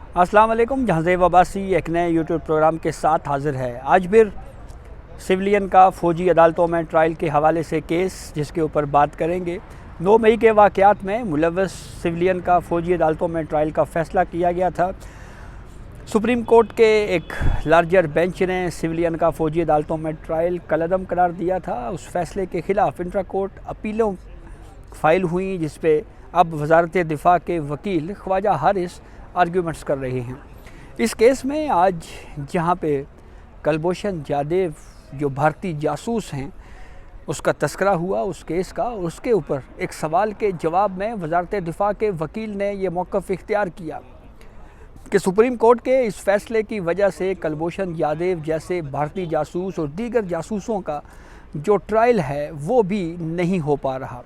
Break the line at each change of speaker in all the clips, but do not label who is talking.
अस्सलाम वालेकुम। जहांज़ेब अब्बासी एक नए यूट्यूब प्रोग्राम के साथ हाज़िर है। आज फिर सिविलियन का फ़ौजी अदालतों में ट्रायल के हवाले से केस जिसके ऊपर बात करेंगे। 9 मई के वाक़यात में मुलव्वस सिविलियन का फ़ौजी अदालतों में ट्रायल का फ़ैसला किया गया था। सुप्रीम कोर्ट के एक लार्जर बेंच ने सिविलियन का फ़ौजी अदालतों में ट्रायल कलअदम करार दिया था। उस फैसले के ख़िलाफ़ इंट्रा कोर्ट अपीलों फ़ाइल हुई, जिस पे अब वज़ारत दिफ़ा के वकील ख्वाजा हारिस आर्ग्यूमेंट्स कर रहे हैं। इस केस में आज जहां पे कुलभूषण जाधव जो भारतीय जासूस हैं उसका तस्करा हुआ उस केस का, उसके ऊपर एक सवाल के जवाब में वज़ारत दिफ़ा के वकील ने ये मौक़िफ़ इख्तियार किया कि सुप्रीम कोर्ट के इस फैसले की वजह से कुलभूषण जाधव जैसे भारतीय जासूस और दीगर जासूसों का जो ट्रायल है वो भी नहीं हो पा रहा।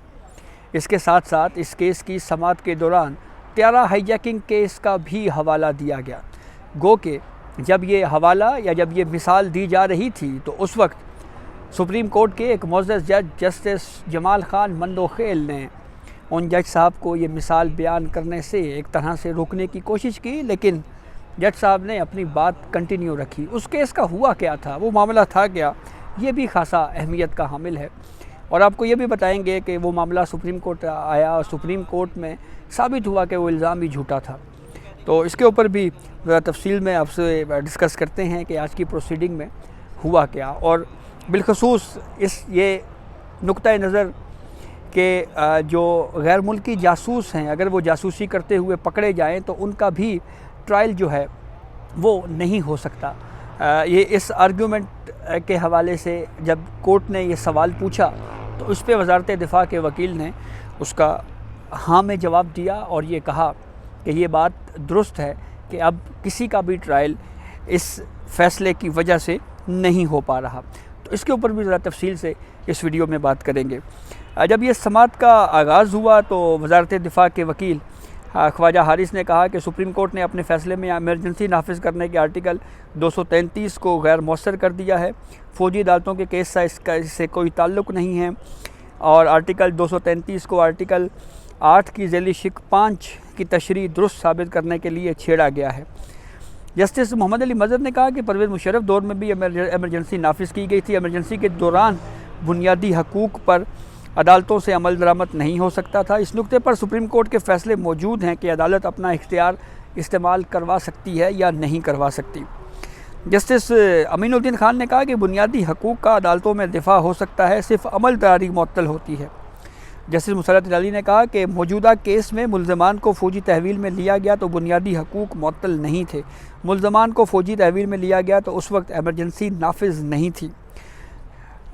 इसके साथ साथ इस केस की समाअत के दौरान 13 हाईजैकिंग केस का भी हवाला दिया गया। गो के जब ये हवाला या जब ये मिसाल दी जा रही थी तो उस वक्त सुप्रीम कोर्ट के एक मोअज़्ज़ज़ जज जस्टिस जमाल खान मंदोखेल ने उन जज साहब को ये मिसाल बयान करने से एक तरह से रोकने की कोशिश की, लेकिन जज साहब ने अपनी बात कंटिन्यू रखी। उस केस का हुआ क्या था, वो मामला था क्या, ये भी खासा अहमियत का हामिल है। और आपको ये भी बताएंगे कि वो मामला सुप्रीम कोर्ट आया और सुप्रीम कोर्ट में साबित हुआ कि वो इल्ज़ाम ही झूठा था। तो इसके ऊपर भी तफसील में आपसे डिस्कस करते हैं कि आज की प्रोसीडिंग में हुआ क्या, और बिलखसूस इस ये नुक्ता नज़र के जो गैर मुल्की जासूस हैं अगर वो जासूसी करते हुए पकड़े जाएं तो उनका भी ट्रायल जो है वो नहीं हो सकता। ये इस आर्गूमेंट के हवाले से जब कोर्ट ने ये सवाल पूछा तो उस पर वज़ारत दिफ़ा के वकील ने उसका हाँ में जवाब दिया और ये कहा कि ये बात दुरुस्त है कि अब किसी का भी ट्रायल इस फ़ैसले की वजह से नहीं हो पा रहा। तो इसके ऊपर भी ज़रा तफसील से इस वीडियो में बात करेंगे। जब ये समाअत का आगाज़ हुआ तो वज़ारत दिफ़ा के वकील ख्वाजा हारिस ने कहा कि सुप्रीम कोर्ट ने अपने फ़ैसले में एमरजेंसी नाफिज करने के आर्टिकल 233 को गैर मौसर कर दिया है। फ़ौजी अदालतों के केस का इससे कोई ताल्लुक़ नहीं है और आर्टिकल 233 को आर्टिकल 8 की ज़ैली शिक 5 की तशरीह दुरुस्त साबित करने के लिए छेड़ा गया है। जस्टिस मोहम्मद अली मजहर ने कहा कि परवेज़ मुशर्रफ दौर में भी एमरजेंसी नाफिज की गई थी। एमरजेंसी के दौरान बुनियादी हकूक़ पर अदालतों से अमल दरामद नहीं हो सकता था। इस नुक्ते पर सुप्रीम कोर्ट के फ़ैसले मौजूद हैं कि अदालत अपना इख्तियार इस्तेमाल करवा सकती है या नहीं करवा सकती। जस्टिस अमीनुद्दीन खान ने कहा कि बुनियादी हकूक़ का अदालतों में दिफा हो सकता है, सिर्फ अमल दरारी मुअत्तल होती है। जस्टिस मुसरत अली ने कहा कि मौजूदा केस में मुल्ज़मान को फ़ौजी तहवील में लिया गया तो बुनियादी हकूक़ मुअत्तल नहीं थे। मुल्ज़मान को फ़ौजी तहवील में लिया गया तो उस वक्त एमरजेंसी नाफिज नहीं थी।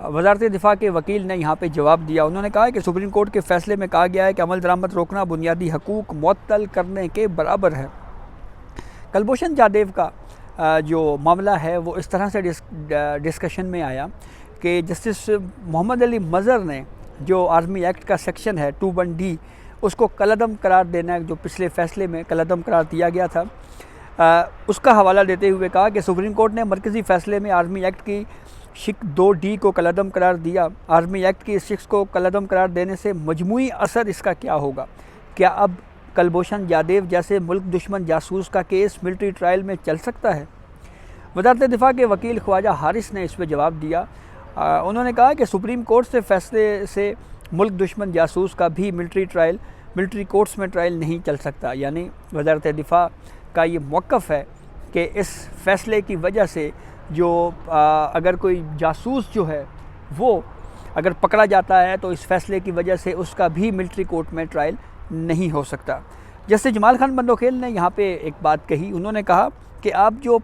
वज़ारत दिफ़ा के वकील ने यहाँ पे जवाब दिया। उन्होंने कहा कि सुप्रीम कोर्ट के फ़ैसले में कहा गया है कि अमल दरामद रोकना बुनियादी हकूक़ मुअत्तल करने के बराबर है। कुलभूषण जाधव का जो मामला है वो इस तरह से डिस्कशन में आया कि जस्टिस मोहम्मद अली मजहर ने जो आर्मी एक्ट का सेक्शन है 21D उसको कलअदम करार देना है, जो पिछले फ़ैसले में कलअदम करार दिया गया था, उसका हवाला देते हुए कहा कि सुप्रीम कोर्ट ने मरकज़ी फ़ैसले में आर्मी एक्ट की शिक 2D को कलअदम करार दिया। आर्मी एक्ट की इस शिक को कलअदम करार देने से मजमूई असर इसका क्या होगा? क्या अब कुलभूषण जाधव जैसे मुल्क दुश्मन जासूस का केस मिलिट्री ट्रायल में चल सकता है? वज़ारत दिफ़ा के वकील ख्वाजा हारिस ने इस पर जवाब दिया। उन्होंने कहा कि सुप्रीम कोर्ट से फ़ैसले से मुल्क दुश्मन जासूस का भी मिलिट्री कोर्ट्स में ट्रायल नहीं चल सकता। यानी वज़ारत दिफ़ा का ये मौक़िफ़ है कि इस फ़ैसले की वजह से जो अगर कोई जासूस जो है वो अगर पकड़ा जाता है तो इस फ़ैसले की वजह से उसका भी मिलिट्री कोर्ट में ट्रायल नहीं हो सकता। जैसे जमाल खान मंदोखेल ने यहाँ पे एक बात कही। उन्होंने कहा कि आप जो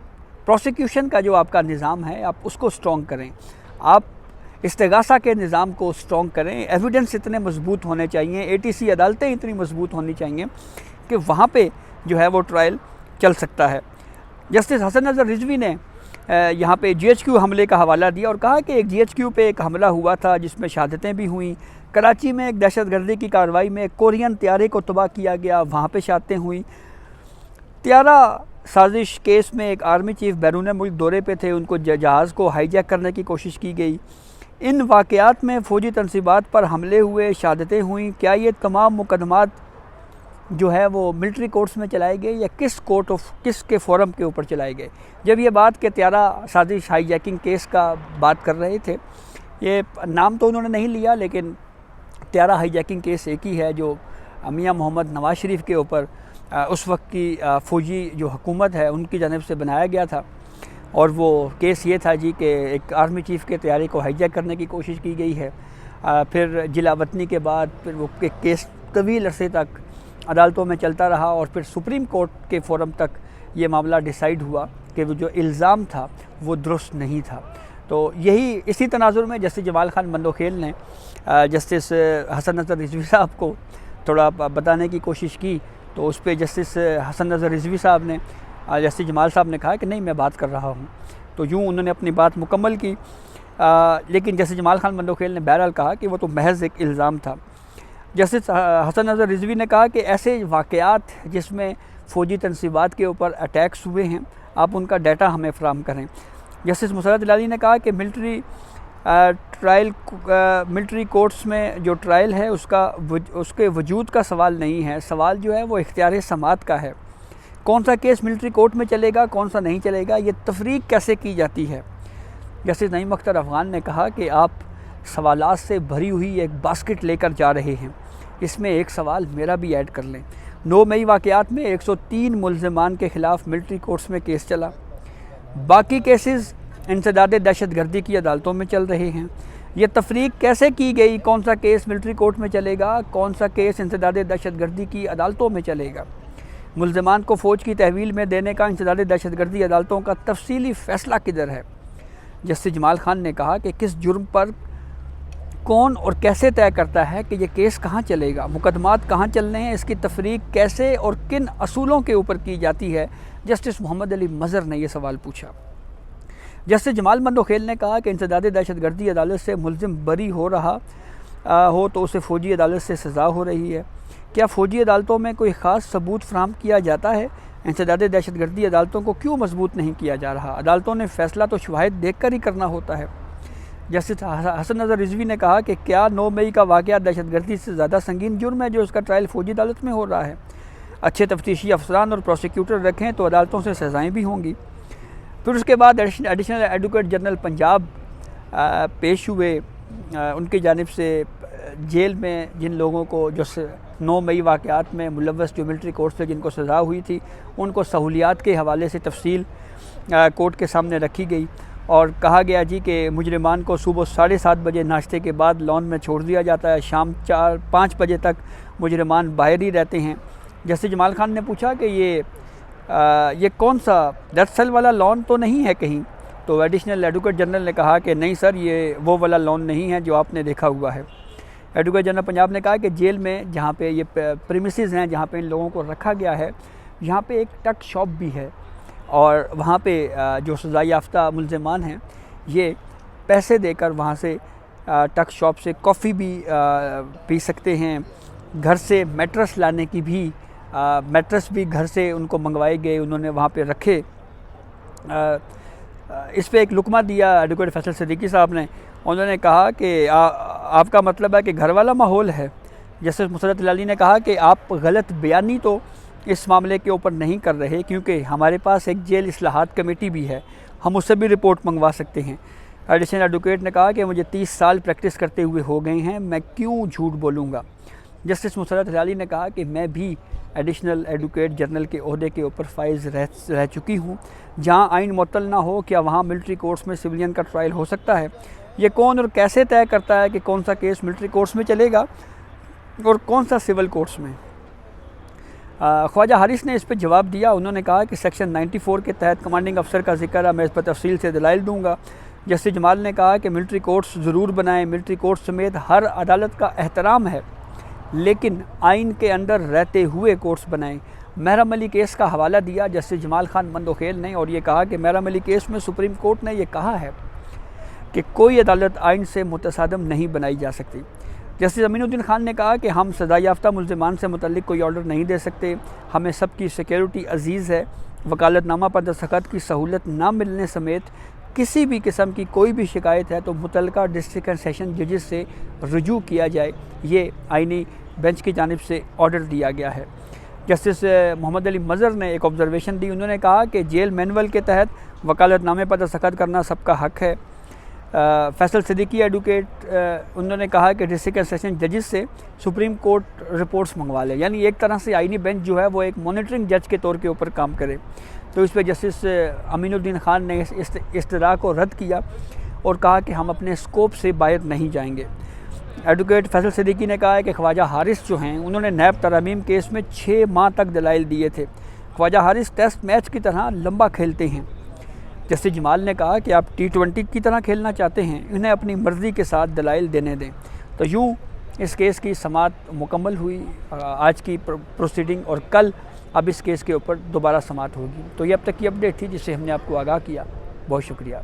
प्रोसिक्यूशन का जो आपका निज़ाम है आप उसको स्ट्रॉन्ग करें, आप इस्तिगासा के निज़ाम को स्ट्रॉन्ग करें, एविडेंस इतने मजबूत होने चाहिए, ATC अदालतें इतनी मजबूत होनी चाहिए कि वहाँ पे जो है वो ट्रायल चल सकता है। जस्टिस हसन नज़र रिजवी ने यहाँ पे GHQ हमले का हवाला दिया और कहा कि एक GHQ पे एक हमला हुआ था जिसमें शहादतें भी हुई। कराची में एक दहशतगर्दी की कार्रवाई में कोरियन तैयारे को तबाह किया गया, वहाँ पे शहादतें हुई। त्यारा साजिश केस में एक आर्मी चीफ बैरून मुल्क दौरे पे थे, उनको जहाज़ को हाईजैक करने की कोशिश की गई। इन वाक़यात में फ़ौजी तनसीबात पर हमले हुए, शहादतें हुई। क्या ये तमाम मुकदमात जो है वो मिलिट्री कोर्ट्स में चलाए गए या किस के फोरम के ऊपर चलाए गए। जब ये बात के त्यारा साजिश हाईजैकिंग केस का बात कर रहे थे, ये नाम तो उन्होंने नहीं लिया, लेकिन त्यारा हाईजैकिंग केस एक ही है जो मियां मोहम्मद नवाज शरीफ के ऊपर उस वक्त की फ़ौजी जो हुकूमत है उनकी जानिब से बनाया गया था। और वो केस ये था जी कि एक आर्मी चीफ़ के तैयारी को हाईजैक करने की कोशिश की गई है। फिर जिला वतनी के बाद फिर वो केस तवील अरसे तक अदालतों में चलता रहा और फिर सुप्रीम कोर्ट के फोरम तक ये मामला डिसाइड हुआ कि वो जो इल्ज़ाम था वो दुरुस्त नहीं था। तो यही इसी तनाजुर में जस्टिस जमाल खान मंदोखेल ने जस्टिस हसन नज़र रिजवी साहब को थोड़ा बताने की कोशिश की। तो उस पर जस्टिस हसन नज़र रिजवी साहब ने जस्टिस जमाल साहब ने कहा कि नहीं, मैं बात कर रहा हूँ। तो यूँ उन्होंने अपनी बात मुकम्मल की, लेकिन जस्टिस जमाल खान मंदोखेल ने बहरहाल कहा कि वो तो महज एक इल्ज़ाम था। जस्टिस हसन नज़र रिजवी ने कहा कि ऐसे वाक़यात जिसमें फ़ौजी तनसीबात के ऊपर अटैक्स हुए हैं, आप उनका डाटा हमें फ़राहम करें। जस्टिस मुसर्रत इलाही ने कहा कि मिलिट्री कोर्ट्स में जो ट्रायल है उसके वजूद का सवाल नहीं है, सवाल जो है वो इख्तियार समात का है। कौन सा केस मिलिट्री कोर्ट में चलेगा, कौन सा नहीं चलेगा, ये तफरीक कैसे की जाती है। जस्टिस नईम अख्तर अफ़गान ने कहा कि आप सवालात से भरी हुई एक बास्केट लेकर जा रहे हैं, इसमें एक सवाल मेरा भी ऐड कर लें। 9 मई वाक़यात में 103 मुल्ज़िमान के ख़िलाफ़ मिलिट्री कोर्ट्स में केस चला, बाकी केसेस इंसदाद दहशतगर्दी की अदालतों में चल रहे हैं। ये तफरीक कैसे की गई, कौन सा केस मिलिट्री कोर्ट में चलेगा, कौन सा केस इंसदाद दहशतगर्दी की अदालतों में चलेगा। मुल्ज़िमान को फ़ौज की तहवील में देने का इंसदाद दहशतगर्दी अदालतों का तफसीली फ़ैसला किधर है। जस्टिस जमाल खान ने कहा कि किस जुर्म पर कौन और कैसे तय करता है कि ये केस कहाँ चलेगा, मुकदमात कहाँ चलने हैं, इसकी तफरीक कैसे और किन असूलों के ऊपर की जाती है। जस्टिस मोहम्मद अली मज़र ने यह सवाल पूछा। जस्टिस जमाल मंदोखेल ने कहा कि इंसदाद दहशतगर्दी अदालत से मुल्ज़िम बरी हो रहा हो तो उसे फ़ौजी अदालत से सज़ा हो रही है। क्या फ़ौजी अदालतों में कोई ख़ास सबूत फराहम किया जाता है? इंसदाद दहशतगर्दी अदालतों को क्यों मजबूत नहीं किया जा रहा? अदालतों ने फ़ैसला तो शवाहिद देख कर ही करना होता है। जस्टिस हसन नज़र रिजवी ने कहा कि क्या 9 मई का वाक़या दहशतगर्दी से ज़्यादा संगीन जुर्म है जो उसका ट्रायल फ़ौजी अदालत में हो रहा है? अच्छे तफ्तीशी अफसरान और प्रोसिक्यूटर रखें तो अदालतों से सज़ाएँ भी होंगी। फिर उसके बाद एडिशनल एडवोकेट जनरल पंजाब पेश हुए। उनकी जानिब से जेल में जिन लोगों को जो 9 मई वाक़यात में मुलव्वस जो मिलिट्री कोर्ट से जिनको सज़ा हुई थी, उनको सहूलियात के हवाले से तफसील कोर्ट के सामने रखी गई और कहा गया जी कि मुजरिमान को सुबह 7:30 बजे नाश्ते के बाद लॉन में छोड़ दिया जाता है, शाम 4-5 बजे तक मुजरिमान बाहर ही रहते हैं। जस्टिस जमाल खान ने पूछा कि ये कौन सा डेथ सेल वाला लॉन तो नहीं है कहीं? तो एडिशनल एडवोकेट जनरल ने कहा कि नहीं सर, ये वो वाला लॉन नहीं है जो आपने देखा हुआ है। एडवोकेट जनरल पंजाब ने कहा कि जेल में जहाँ पे ये प्रीमिसेस हैं, जहाँ पे इन लोगों को रखा गया है, यहाँ पे एक टक शॉप भी है और वहाँ पे जो सज़ा याफ्ता मुल्ज़िमान हैं ये पैसे देकर वहाँ से टक शॉप से कॉफ़ी भी पी सकते हैं। घर से मैट्रेस लाने की भी मैट्रेस भी घर से उनको मंगवाए गए, उन्होंने वहाँ पे रखे। इस पे एक लुकमा दिया एडवोकेट फैसल सिद्दीकी साहब ने। उन्होंने कहा कि आपका मतलब है कि घर वाला माहौल है। जस्टिस मुसर्रत इलाही ने कहा कि आप गलत बयानी तो इस मामले के ऊपर नहीं कर रहे, क्योंकि हमारे पास एक जेल इस्लाहात कमेटी भी है, हम उससे भी रिपोर्ट मंगवा सकते हैं। एडिशनल एडवोकेट ने कहा कि मुझे 30 साल प्रैक्टिस करते हुए हो गए हैं, मैं क्यों झूठ बोलूँगा। जस्टिस मुसर्रत इलाही ने कहा कि मैं भी एडिशनल एडवोकेट जनरल के ओहदे के ऊपर फाइज रह चुकी हूँ। जहाँ आइन मुअत्तल ना हो, क्या वहाँ मिलिट्री कोर्ट्स में सिविलियन का ट्रायल हो सकता है? ये कौन और कैसे तय करता है कि कौन सा केस मिलिट्री कोर्ट्स में चलेगा और कौन सा सिविल कोर्ट्स में? ख्वाजा हारिस ने इस पर जवाब दिया। उन्होंने कहा कि सेक्शन 94 के तहत कमांडिंग अफसर का जिक्र है, मैं इस पर तफसील से दलाइल दूँगा। जस्टिस जमाल ने कहा कि मिलिट्री कोर्ट्स ज़रूर बनाएं, मिलिट्री कोर्ट समेत हर अदालत का एहतराम है, लेकिन आइन के अंदर रहते हुए कोर्ट्स बनाएं। महरम अली केस का हवाला दिया जस्टिस जमाल खान मंदोखेल ने और ये कहा कि महरम अली केस में सुप्रीम कोर्ट ने यह कहा है कि कोई अदालत आइन से मुतसादम नहीं बनाई जा सकती। जस्टिस अमीनुद्दीन खान ने कहा कि हम सज़ा याफ्ता मुल्ज़िमान से मुतल्लिक कोई ऑर्डर नहीं दे सकते, हमें सबकी सिक्योरिटी अजीज़ है। वकालतनामा पर दस्तखत की सहूलत ना मिलने समेत किसी भी किस्म की कोई भी शिकायत है तो मुतल्लिका डिस्ट्रिक्ट एंड सेशन जजेस से रुजू किया जाए, ये आइनी बेंच की जानिब से ऑर्डर दिया गया है। जस्टिस मोहम्मद अली मज़र ने एक ऑब्जर्वेशन दी। उन्होंने कहा कि जेल मैनुअल के तहत वकालतनामे पर दस्तखत करना सबका हक है। फैसल सिद्दीकी एडवोकेट उन्होंने कहा कि डिस्ट्रिक्ट एंड सेशन जजेस से सुप्रीम कोर्ट रिपोर्ट्स मंगवा लें, यानी एक तरह से आईनी बेंच जो है वो एक मॉनिटरिंग जज के तौर के ऊपर काम करे। तो इस पर जस्टिस अमीनुद्दीन खान ने इस इस्तरा को रद्द किया और कहा कि हम अपने स्कोप से बाहर नहीं जाएंगे। एडवोकेट फैसल सिद्दीकी ने कहा है कि ख्वाजा हारिस जो हैं उन्होंने नैब तरमीम केस में 6 माह तक दलाइल दिए थे। ख्वाजा हारिस टेस्ट मैच की तरह लंबा खेलते हैं। जस्टिस जमाल ने कहा कि आप T20 की तरह खेलना चाहते हैं, इन्हें अपनी मर्ज़ी के साथ दलाइल देने दें। तो यूँ इस केस की समाअत मुकम्मल हुई आज की प्रोसीडिंग, और कल अब इस केस के ऊपर दोबारा समाअत होगी। तो ये अब तक की अपडेट थी जिससे हमने आपको आगाह किया। बहुत शुक्रिया।